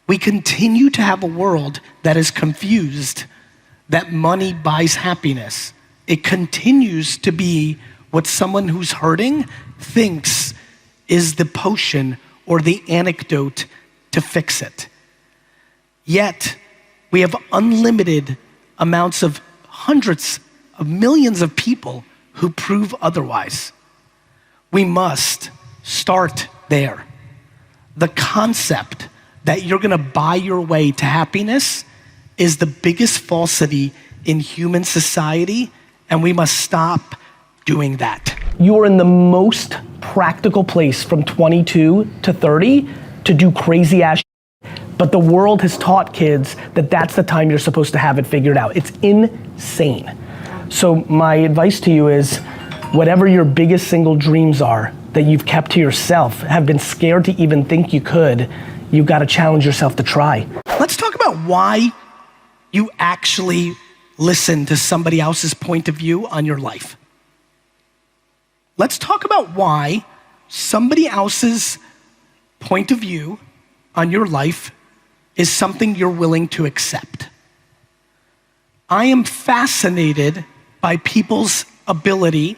We continue to have a world that is confused that money buys happiness. It continues to be what someone who's hurting thinks is the potion or the antidote to fix it. Yet, we have unlimited amounts of hundreds of millions of people who prove otherwise. We must start there. The concept that you're gonna buy your way to happiness is the biggest falsity in human society, and we must stop doing that. You are in the most practical place from 22 to 30 to do crazy ass shit. But the world has taught kids that that's the time you're supposed to have it figured out. It's insane. So my advice to you is, whatever your biggest single dreams are that you've kept to yourself, have been scared to even think you could, you've got to challenge yourself to try. Let's talk about why you actually listen to somebody else's point of view on your life. Let's talk about why somebody else's point of view on your life is something you're willing to accept. I am fascinated by people's ability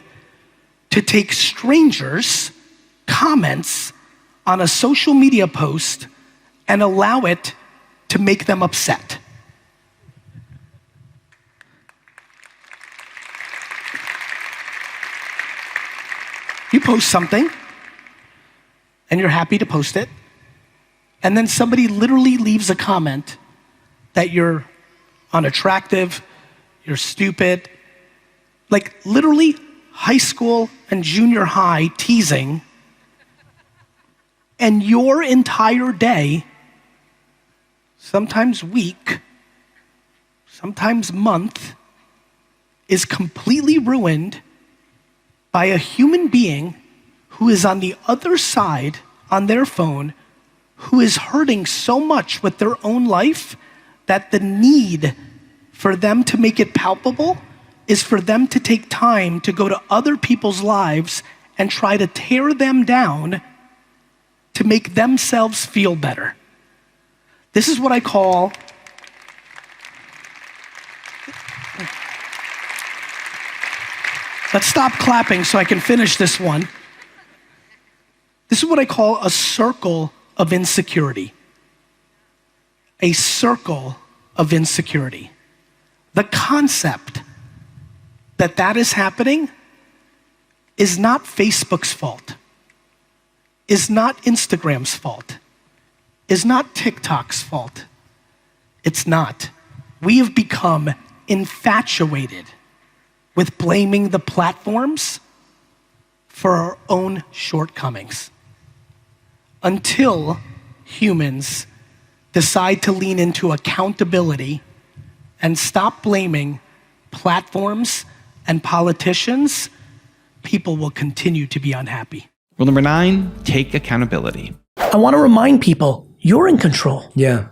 to take strangers' comments on a social media post and allow it to make them upset. You post something, and you're happy to post it, and then somebody literally leaves a comment that you're unattractive, you're stupid, like literally high school and junior high teasing, and your entire day, sometimes week, sometimes month, is completely ruined by a human being who is on the other side on their phone, who is hurting so much with their own life that the need for them to make it palpable is for them to take time to go to other people's lives and try to tear them down to make themselves feel better. This is what I call let's stop clapping so I can finish this one. This is what I call a circle of insecurity. A circle of insecurity. The concept that that is happening is not Facebook's fault, is not Instagram's fault, is not TikTok's fault. It's not. We have become infatuated with blaming the platforms for our own shortcomings. Until humans decide to lean into accountability and stop blaming platforms and politicians, people will continue to be unhappy. Rule number 9, take accountability. I want to remind people, you're in control. Yeah.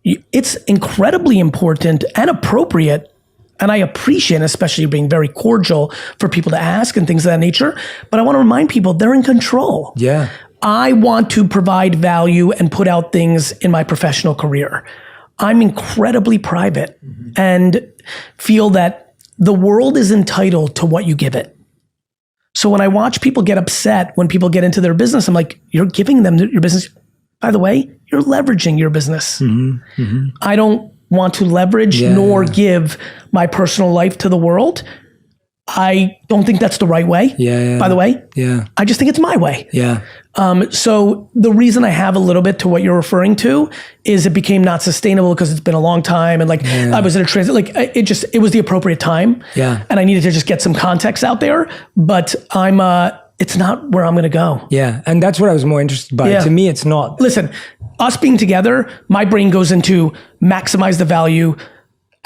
It's incredibly important and appropriate, and I appreciate, especially being very cordial for people to ask and things of that nature, but I want to remind people they're in control. Yeah. I want to provide value and put out things in my professional career. I'm incredibly private and feel that the world is entitled to what you give it. So when I watch people get upset when people get into their business, I'm like, you're giving them your business. By the way, you're leveraging your business. I don't want to leverage nor give my personal life to the world. I don't think that's the right way, by the way. I just think it's my way. So the reason I have a little bit to what you're referring to is it became not sustainable because it's been a long time, and I was in a transit, it was the appropriate time. And I needed to just get some context out there, but it's not where I'm gonna go. And that's what I was more interested by. To me, it's not. Listen, us being together, my brain goes into maximize the value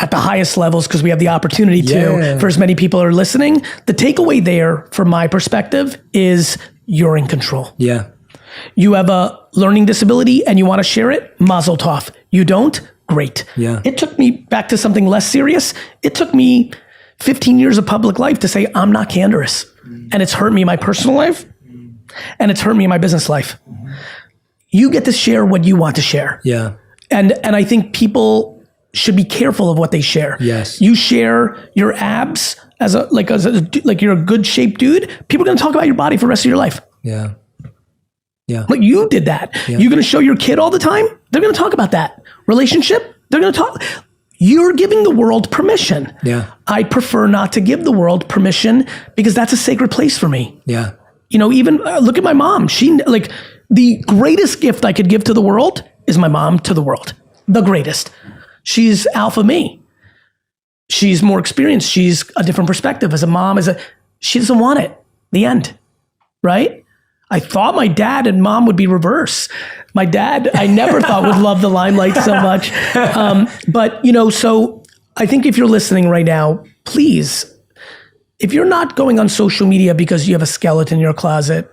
at the highest levels because we have the opportunity to, for as many people are listening. The takeaway there, from my perspective, is you're in control. You have a learning disability and you want to share it, mazel tov. You don't, great. It took me, back to something less serious, it took me 15 years of public life to say I'm not candorous. And it's hurt me in my personal life and it's hurt me in my business life. You get to share what you want to share. And I think people should be careful of what they share. Yes. You share your abs as you're a good shaped dude, people are going to talk about your body for the rest of your life. Yeah. Yeah. Like you did that. Yeah. You're going to show your kid all the time. They're going to talk about that. Relationship, they're going to talk. You're giving the world permission. Yeah. I prefer not to give the world permission because that's a sacred place for me. Yeah. You know, even look at my mom. She, like, the greatest gift I could give to the world is my mom to the world. The greatest. She's alpha me. She's more experienced. She's a different perspective as a mom. She doesn't want it. The end. Right? I thought my dad and mom would be reverse. My dad, I never thought would love the limelight so much. But, you know, so I think if you're listening right now, please, if you're not going on social media because you have a skeleton in your closet,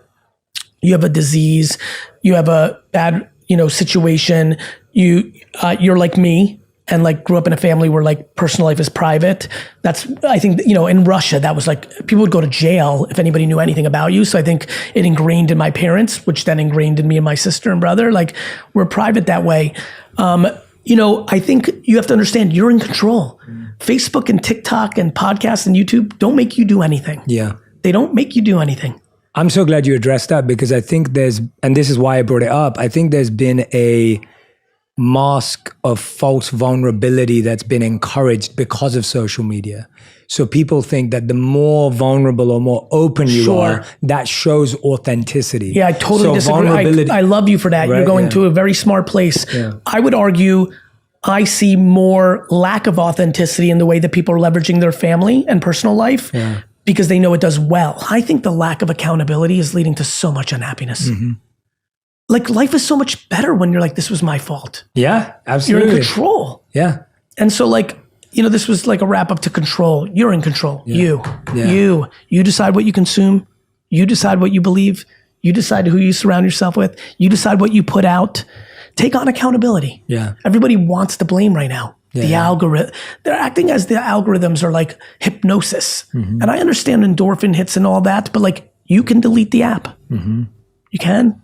you have a disease, you have a bad, you know, situation, you're like me and like grew up in a family where like personal life is private. That's, I think, you know, in Russia, that was like, people would go to jail if anybody knew anything about you. So I think it ingrained in my parents, which then ingrained in me and my sister and brother. Like, we're private that way. You know, I think you have to understand you're in control. Facebook and TikTok and podcasts and YouTube don't make you do anything. Yeah. They don't make you do anything. I'm so glad you addressed that because I think and this is why I brought it up, I think there's been a mask of false vulnerability that's been encouraged because of social media. So people think that the more vulnerable or more open you are, that shows authenticity. Yeah, I totally disagree. I love you for that. Right? You're going to a very smart place. Yeah. I would argue I see more lack of authenticity in the way that people are leveraging their family and personal life because they know it does well. I think the lack of accountability is leading to so much unhappiness. Mm-hmm. Like, life is so much better when you're like, this was my fault. Yeah, absolutely. You're in control. Yeah. And so, like, you know, this was like a wrap up to control. You're in control. Yeah. You decide what you consume. You decide what you believe. You decide who you surround yourself with. You decide what you put out. Take on accountability. Yeah. Everybody wants the blame right now. The algorithm, they're acting as the algorithms are like hypnosis. Mm-hmm. And I understand endorphin hits and all that, but like, you can delete the app. Mm-hmm. You can.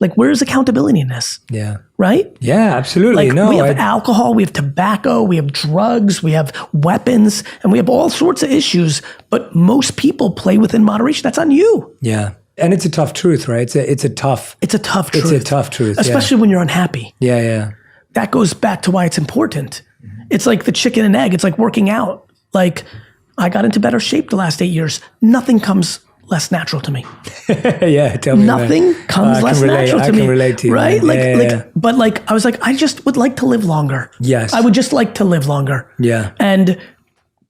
Like, where's accountability in this? Yeah. Right? Yeah, absolutely. Like, we have alcohol, we have tobacco, we have drugs, we have weapons, and we have all sorts of issues, but most people play within moderation. That's on you. Yeah. And it's a tough truth, right? It's a tough truth. It's a tough truth. Especially when you're unhappy. Yeah, yeah. That goes back to why it's important. Mm-hmm. It's like the chicken and egg. It's like working out. Like, I got into better shape the last 8 years. Nothing comes less natural to me. Yeah, tell me. Nothing comes less natural to me. I can relate to you. Right? But like, I was like, I just would like to live longer. Yes. I would just like to live longer. Yeah. And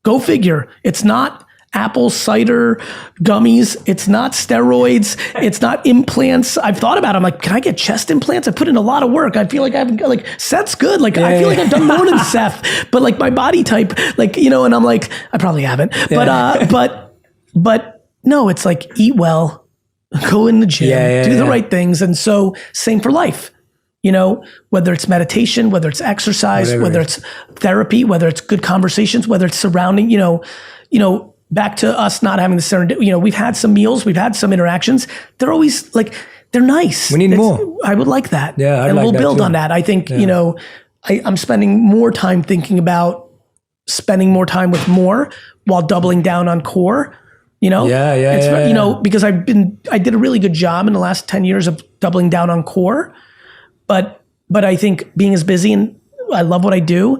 go figure. It's not apple cider gummies. It's not steroids. It's not implants. I've thought about it. I'm like, can I get chest implants? I put in a lot of work. I feel like Seth's good. Like, I feel like I've done more than Seth, but like my body type, like, you know, and I'm like, I probably haven't, but no, it's like, eat well, go in the gym, do the right things. And so same for life, you know, whether it's meditation, whether it's exercise, whether it's therapy, whether it's good conversations, whether it's surrounding, you know, back to us not having the serendipity, you know, we've had some meals, we've had some interactions. They're always like, they're nice. We need more. I would like that. Yeah. And we'll build on that. I think, you know, I'm spending more time thinking about spending more time with more while doubling down on core. You know, you know, because I did a really good job in the last 10 years of doubling down on core, but I think being as busy and I love what I do,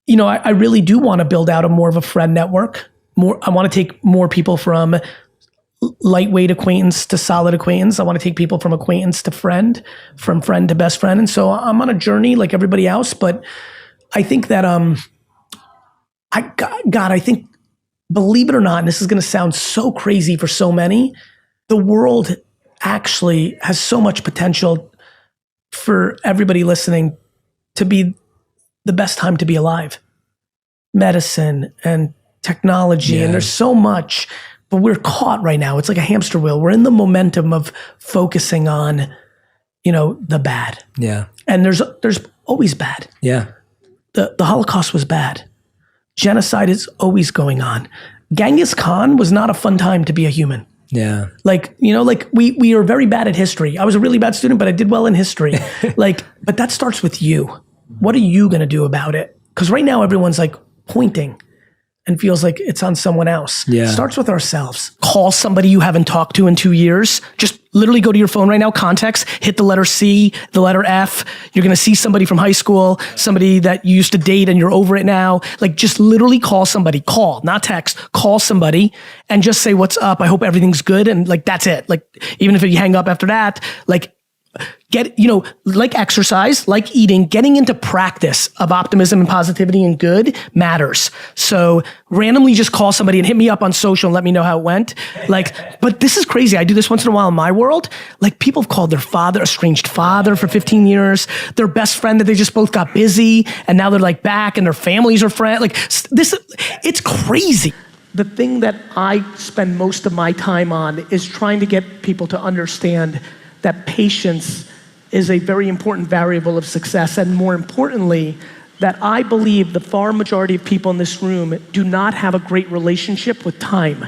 you know, I really do want to build out more of a friend network. I want to take more people from lightweight acquaintance to solid acquaintance. I want to take people from acquaintance to friend, from friend to best friend. And so I'm on a journey like everybody else, but I think that, I think, believe it or not, and this is going to sound so crazy for so many, the world actually has so much potential for everybody listening to be the best time to be alive. Medicine and technology, and there's so much, but we're caught right now. It's like a hamster wheel. We're in the momentum of focusing on, you know, the bad. Yeah. And there's always bad. Yeah. The Holocaust was bad. Genocide is always going on. Genghis Khan was not a fun time to be a human. Yeah. Like, you know, like we are very bad at history. I was a really bad student, but I did well in history. Like, but that starts with you. What are you going to do about it? Because right now everyone's like pointing and feels like it's on someone else. Yeah. It starts with ourselves. Call somebody you haven't talked to in 2 years. Just literally go to your phone right now, contacts, hit the letter C, the letter F. You're going to see somebody from high school, somebody that you used to date and you're over it now. Like just literally call somebody, call, not text, call somebody and just say, what's up? I hope everything's good. And like, that's it. Like, even if you hang up after that, like, get, you know, like exercise, like eating, getting into practice of optimism and positivity and good matters. So randomly just call somebody and hit me up on social and let me know how it went. Like, but this is crazy. I do this once in a while in my world. Like people have called their father, estranged father for 15 years, their best friend that they just both got busy and now they're like back and their families are friends. Like this, it's crazy. The thing that I spend most of my time on is trying to get people to understand that patience is a very important variable of success, and more importantly, that I believe the far majority of people in this room do not have a great relationship with time.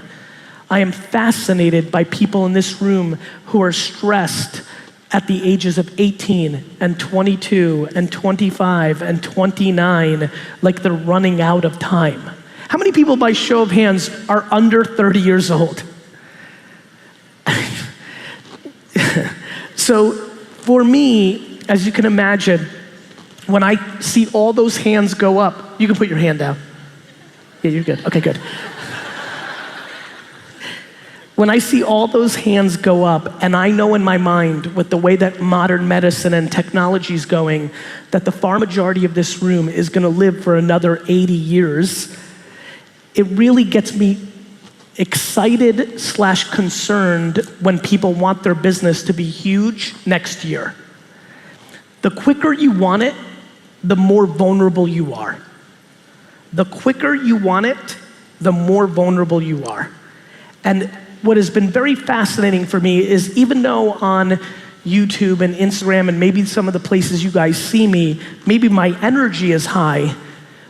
I am fascinated by people in this room who are stressed at the ages of 18 and 22 and 25 and 29, like they're running out of time. How many people by show of hands are under 30 years old? So for me, as you can imagine, when I see all those hands go up, you can put your hand down. Yeah, you're good. Okay, good. When I see all those hands go up, and I know in my mind with the way that modern medicine and technology is going, that the far majority of this room is gonna live for another 80 years, it really gets me excited / concerned when people want their business to be huge next year. The quicker you want it, the more vulnerable you are. The quicker you want it, the more vulnerable you are. And what has been very fascinating for me is even though on YouTube and Instagram and maybe some of the places you guys see me, maybe my energy is high,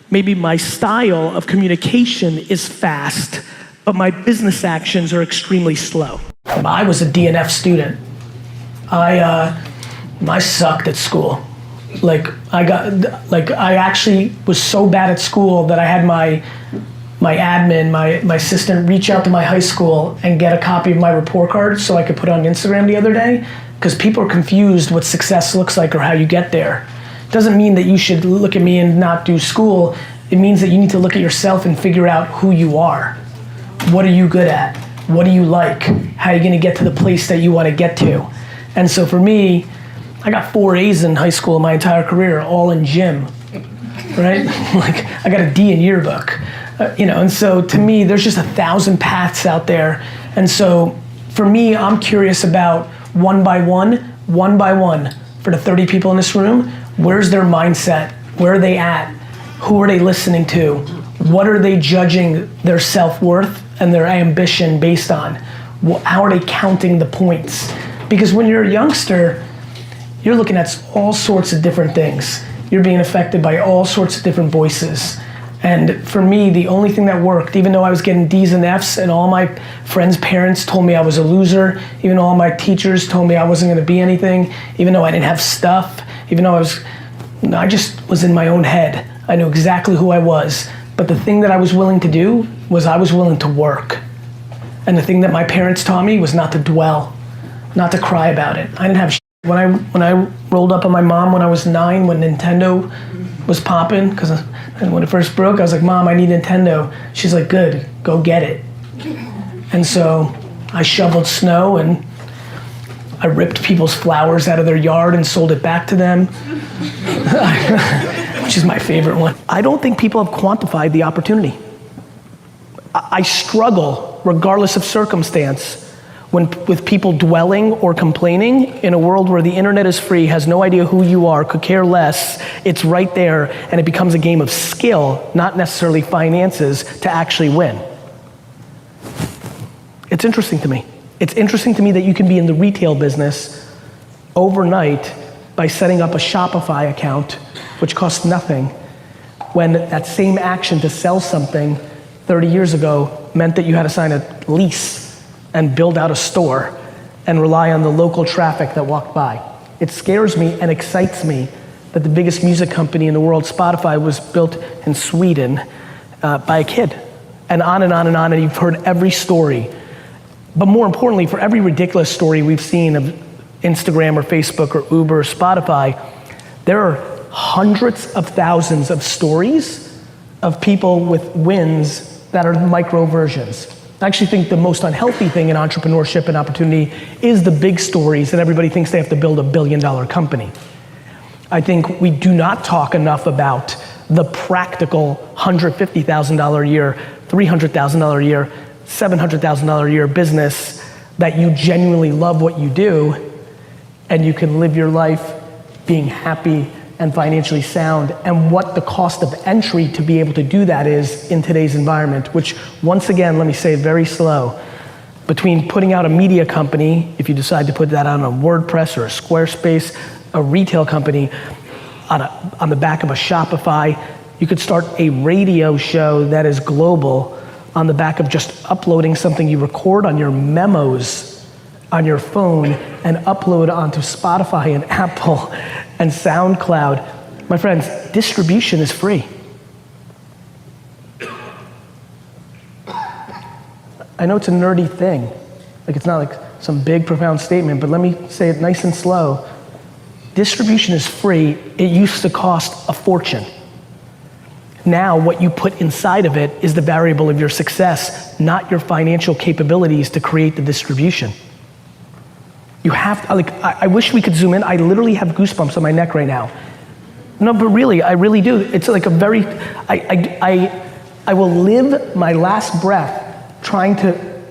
maybe my style of communication is fast, but my business actions are extremely slow. I was a DNF student. I sucked at school. I actually was so bad at school that I had my admin, my assistant reach out to my high school and get a copy of my report card so I could put it on Instagram the other day, because people are confused what success looks like or how you get there. Doesn't mean that you should look at me and not do school. It means that you need to look at yourself and figure out who you are. What are you good at? What do you like? How are you gonna get to the place that you wanna get to? And so for me, I got 4 A's in high school my entire career, all in gym, right? Like I got a D in yearbook, you know, and so to me, there's just 1,000 paths out there. And so for me, I'm curious about one by one, for the 30 people in this room, where's their mindset? Where are they at? Who are they listening to? What are they judging their self-worth and their ambition based on? How are they counting the points? Because when you're a youngster, you're looking at all sorts of different things. You're being affected by all sorts of different voices. And for me, the only thing that worked, even though I was getting D's and F's and all my friends' parents told me I was a loser, even though all my teachers told me I wasn't gonna be anything, even though I didn't have stuff, even though I just was in my own head. I knew exactly who I was. But the thing that I was willing to do was I was willing to work. And the thing that my parents taught me was not to dwell, not to cry about it. I didn't have shit. When I rolled up on my mom when I was 9, when Nintendo was popping, because when it first broke, I was like, Mom, I need Nintendo. She's like, good, go get it. And so I shoveled snow and I ripped people's flowers out of their yard and sold it back to them. Which is my favorite one. I don't think people have quantified the opportunity. I struggle, regardless of circumstance, with people dwelling or complaining in a world where the internet is free, has no idea who you are, could care less, it's right there, and it becomes a game of skill, not necessarily finances, to actually win. It's interesting to me. It's interesting to me that you can be in the retail business overnight by setting up a Shopify account, which costs nothing, when that same action to sell something 30 years ago meant that you had to sign a lease and build out a store and rely on the local traffic that walked by. It scares me and excites me that the biggest music company in the world, Spotify, was built in Sweden by a kid. And on and on and on, and you've heard every story. But more importantly, for every ridiculous story we've seen of Instagram or Facebook or Uber or Spotify, there are hundreds of thousands of stories of people with wins that are micro versions. I actually think the most unhealthy thing in entrepreneurship and opportunity is the big stories, and everybody thinks they have to build $1 billion company. I think we do not talk enough about the practical $150,000 a year, $300,000 a year, $700,000 a year business that you genuinely love what you do, and you can live your life being happy and financially sound, and what the cost of entry to be able to do that is in today's environment, which once again, let me say it very slow, between putting out a media company, if you decide to put that on a WordPress or a Squarespace, a retail company, on the back of a Shopify, you could start a radio show that is global on the back of just uploading something you record on your memos on your phone and upload onto Spotify and Apple and SoundCloud. My friends, distribution is free. I know it's a nerdy thing. Like, it's not like some big profound statement, but let me say it nice and slow. Distribution is free. It used to cost a fortune. Now what you put inside of it is the variable of your success, not your financial capabilities to create the distribution. You have to, like, I wish we could zoom in. I literally have goosebumps on my neck right now. No, but really, I really do. It's like a very, I will live my last breath trying to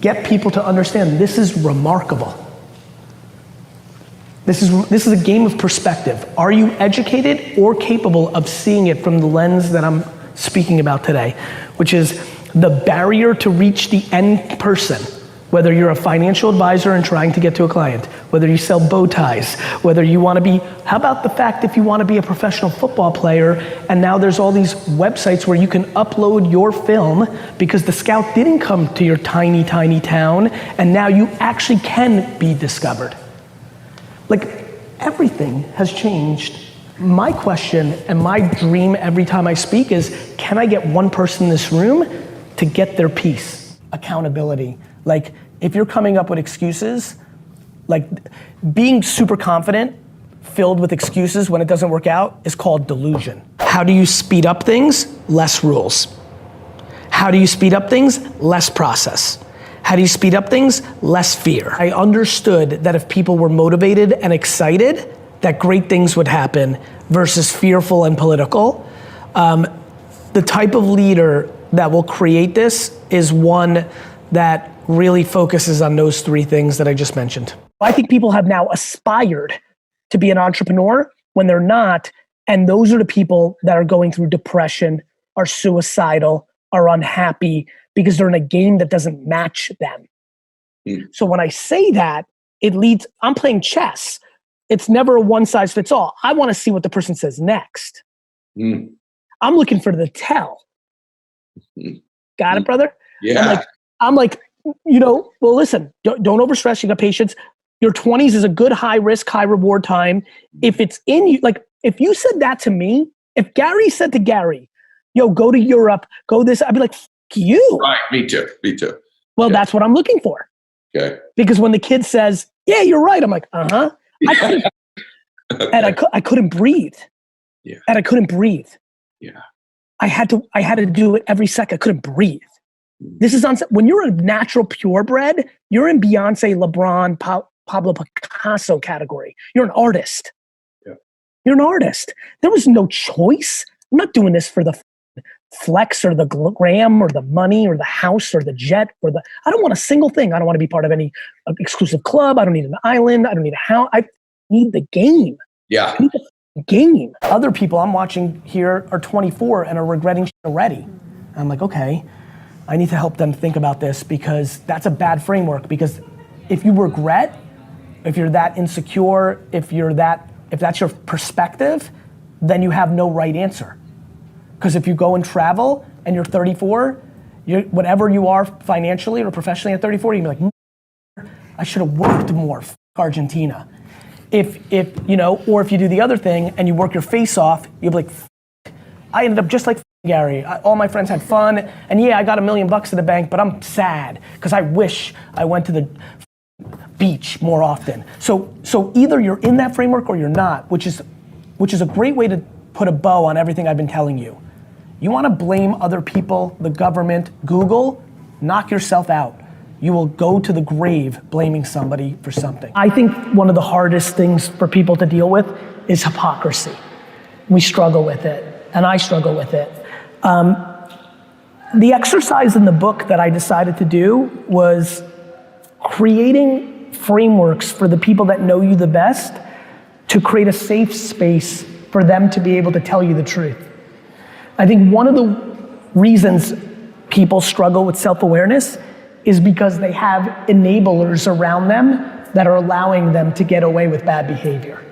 get people to understand this is remarkable. This is a game of perspective. Are you educated or capable of seeing it from the lens that I'm speaking about today, which is the barrier to reach the end person, whether you're a financial advisor and trying to get to a client, whether you sell bow ties, whether you want to be, how about the fact if you want to be a professional football player and now there's all these websites where you can upload your film because the scout didn't come to your tiny, tiny town and now you actually can be discovered. Like, everything has changed. My question and my dream every time I speak is, can I get one person in this room to get their piece? Accountability. Like, if you're coming up with excuses, like being super confident, filled with excuses when it doesn't work out is called delusion. How do you speed up things? Less rules. How do you speed up things? Less process. How do you speed up things? Less fear. I understood that if people were motivated and excited, that great things would happen versus fearful and political. The type of leader that will create this is one that really focuses on those three things that I just mentioned. I think people have now aspired to be an entrepreneur when they're not, and those are the people that are going through depression, are suicidal, are unhappy, because they're in a game that doesn't match them. So when I say that, it leads, I'm playing chess. It's never a one size fits all. I want to see what the person says next. I'm looking for the tell. Got it, brother? Yeah. I'm like, you know, well, listen, don't overstress. You got patience. Your 20s is a good high risk, high reward time. If it's in you, like if you said that to me, if Gary said to Gary, yo, go to Europe, go this, I'd be like, you. Right, me too. Well, that's what I'm looking for. Okay. Because when the kid says, yeah, you're right, I'm like, uh-huh. Okay. And I couldn't breathe. Yeah. And I couldn't breathe. Yeah. I had to do it every second. I couldn't breathe. This is when you're a natural purebred, you're in Beyonce, LeBron, Pablo Picasso category. You're an artist. Yeah. You're an artist. There was no choice. I'm not doing this for the flex or the gram or the money or the house or the jet or I don't want a single thing. I don't want to be part of any exclusive club. I don't need an island. I don't need a house. I need the game. Yeah. I need the game. Other people I'm watching here are 24 and are regretting shit already. I'm like, okay, I need to help them think about this because that's a bad framework. Because if you regret, if you're that insecure, if that's your perspective, then you have no right answer. Because if you go and travel and you're 34, Whatever you are financially or professionally at 34, you're like, I should have worked more, Argentina. If you know, or if you do the other thing and you work your face off, you'll be like, I ended up just like Gary. All my friends had fun, and yeah, I got $1 million in the bank, but I'm sad because I wish I went to the beach more often. So either you're in that framework or you're not, which is a great way to put a bow on everything I've been telling you. You want to blame other people, the government, Google, knock yourself out. You will go to the grave blaming somebody for something. I think one of the hardest things for people to deal with is hypocrisy. We struggle with it, and I struggle with it. The exercise in the book that I decided to do was creating frameworks for the people that know you the best to create a safe space for them to be able to tell you the truth. I think one of the reasons people struggle with self-awareness is because they have enablers around them that are allowing them to get away with bad behavior.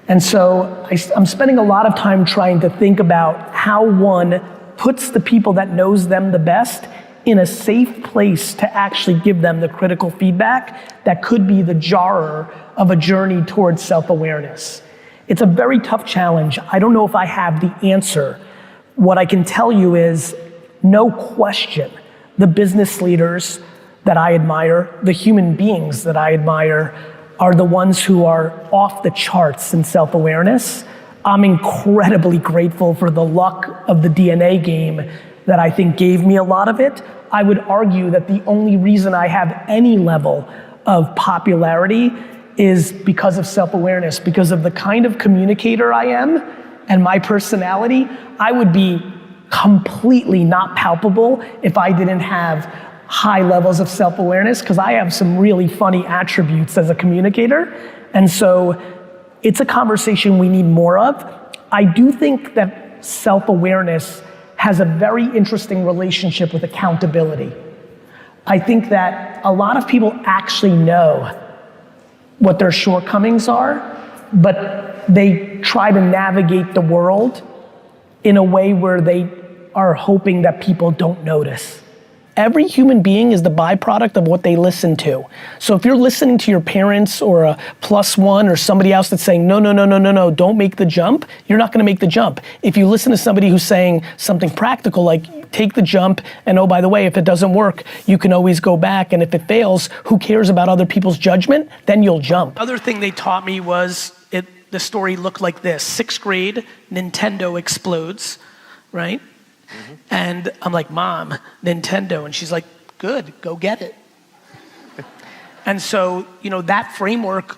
And so I'm spending a lot of time trying to think about how one puts the people that knows them the best in a safe place to actually give them the critical feedback that could be the jarrer of a journey towards self-awareness. It's a very tough challenge. I don't know if I have the answer. What I can tell you is, no question, the business leaders that I admire, the human beings that I admire, are the ones who are off the charts in self-awareness. I'm incredibly grateful for the luck of the DNA game that I think gave me a lot of it. I would argue that the only reason I have any level of popularity is because of self-awareness, because of the kind of communicator I am and my personality. I would be completely not palpable if I didn't have high levels of self-awareness, because I have some really funny attributes as a communicator. And so it's a conversation we need more of. I do think that self-awareness has a very interesting relationship with accountability. I think that a lot of people actually know what their shortcomings are, but they try to navigate the world in a way where they are hoping that people don't notice. Every human being is the byproduct of what they listen to. So if you're listening to your parents or a +1 or somebody else that's saying, no, don't make the jump, you're not gonna make the jump. If you listen to somebody who's saying something practical, like take the jump, and oh, by the way, if it doesn't work, you can always go back, and if it fails, who cares about other people's judgment? Then you'll jump. Other thing they taught me was, the story looked like this. 6th grade, Nintendo explodes, right? Mm-hmm. And I'm like, Mom, Nintendo. And she's like, good, go get it. And so, that framework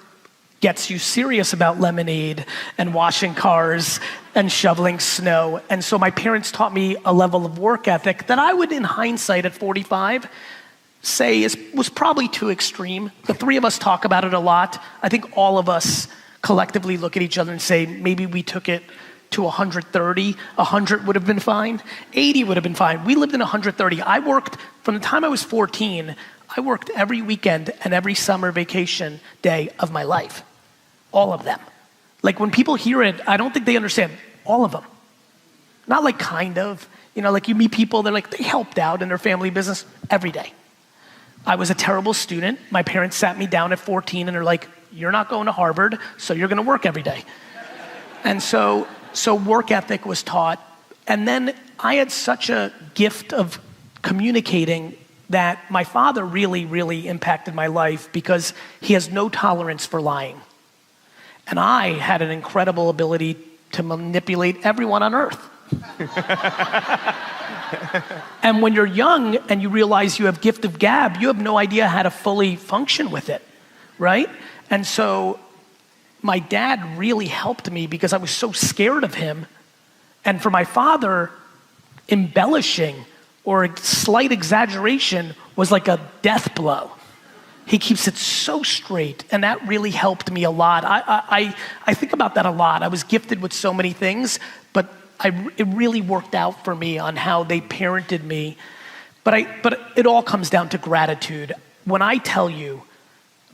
gets you serious about lemonade and washing cars and shoveling snow. And so my parents taught me a level of work ethic that I would, in hindsight at 45, say was probably too extreme. The three of us talk about it a lot. I think all of us collectively look at each other and say, maybe we took it to 130, 100 would have been fine, 80 would have been fine. We lived in 130. I worked, from the time I was 14, I worked every weekend and every summer vacation day of my life. All of them. Like when people hear it, I don't think they understand all of them. Not like kind of, like you meet people, they're like, they helped out in their family business every day. I was a terrible student. My parents sat me down at 14 and they're like, you're not going to Harvard, so you're gonna work every day. And so work ethic was taught. And then I had such a gift of communicating that my father really, really impacted my life because he has no tolerance for lying. And I had an incredible ability to manipulate everyone on earth. And when you're young and you realize you have gift of gab, you have no idea how to fully function with it, right? And so my dad really helped me because I was so scared of him. And for my father, embellishing or a slight exaggeration was like a death blow. He keeps it so straight, and that really helped me a lot. I think about that a lot. I was gifted with so many things, but it really worked out for me on how they parented me. But it all comes down to gratitude. When I tell you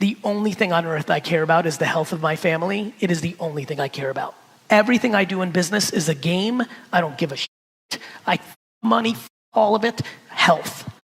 the only thing on earth I care about is the health of my family, it is the only thing I care about. Everything I do in business is a game. I don't give a shit. Money, all of it. health.